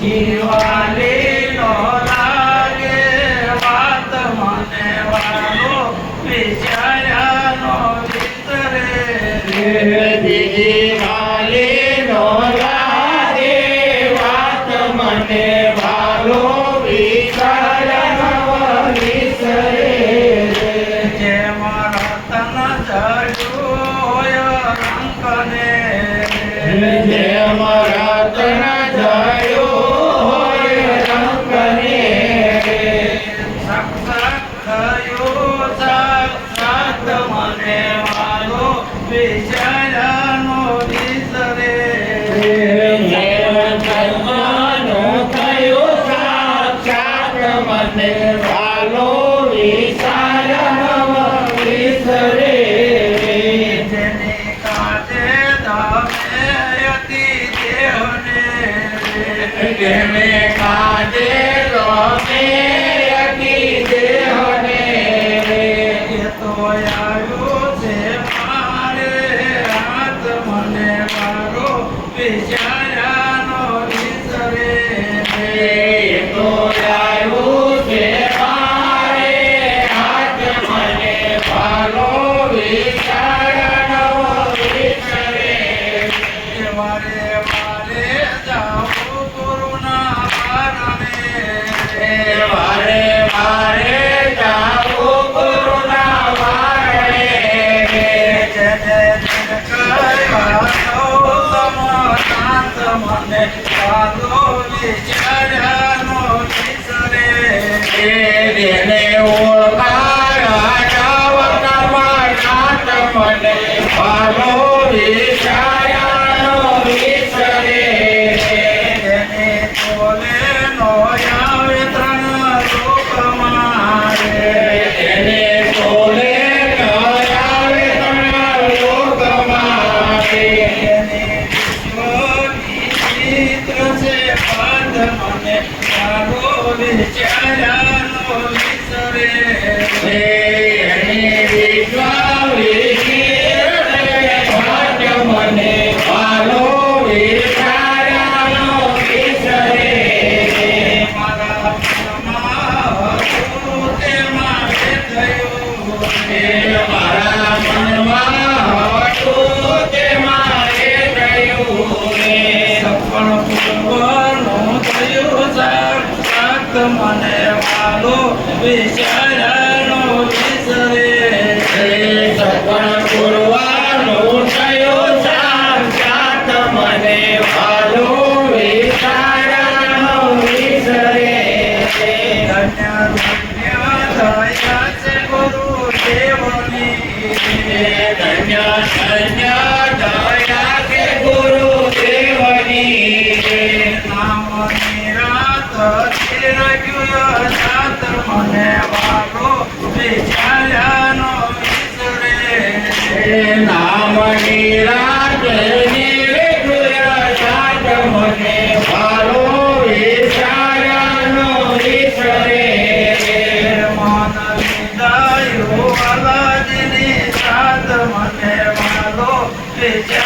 જીવાલી નો લાગે વાત મને વાલો વિચાર્યાનો વિતરે જીવાલી નો લાગે વાત મને વાલો વિચાર્યાનો વિસરે જેમ રતન જડોય રંકને જેમ રતન જયો હોય રંગને સાક્ષાત થયો સાક્ષાત મને વાલો વિચાર્યાનો વિસરે જેમ જન્મનો થયો સાક્ષાત મને વાલો વિચાર્યાનો વિસરે જેને કાજે ધામે અતિ દેહને જેને કાજે ગમે અતિ દેહને એ તો આવ્યો છે મારે હાથ મને મારો વિચાર્યાનો વિસરે એ તો આવ્યું છે મારે હાથ મને વાલો વિચાર્યાનો વિસરે વારે વારે જાઉં ગુરુના કારણે વારે વારે જાવું ગુરુના વારે જેને કરવા શાંત મને વાલો વિચાર્યાનો વિસરે જેને ઓળખાયા નાથ મને વાલો વિચાર્યાનો વિસરે જેને તોલે નો આવે ત્રણ લોક મારે જેને બોલે ન આવે તણ લોક મારે જેને વિશ્વની ચિત્ર છે પદ મને વાલો વિચાર્યાનો વિસરે એને વિશ્વાસ મને વાલો વિચાર્યાનો વિસરે મારા મનમાં હતું તેમાં એ થયું મારા મનમાં હતું તેમાં એ થયું સપન પૂર્વનું થયું સાક્ષાત મને વાલો વિચાર્યાનો વિસરે સપન પૂરવાનું થયું સાક્ષાત મને વાલો વિચાર્યાનો વિસરે ધન્ય ધન્ય થયા છે ગુરુદેવની ધન્ય ધન્ય દયા કે ગુરુદેવની નામ નિરાત ચિરગ્યું સાત મને વાલો વિચાર્યાનો વિસરે નામ નિરાજ નિર્ગુણ મને વાલો વિચાર્યાનો વિસરે મન વિદાયો અલાદની સાત મને વાલો વિચાર્યાનો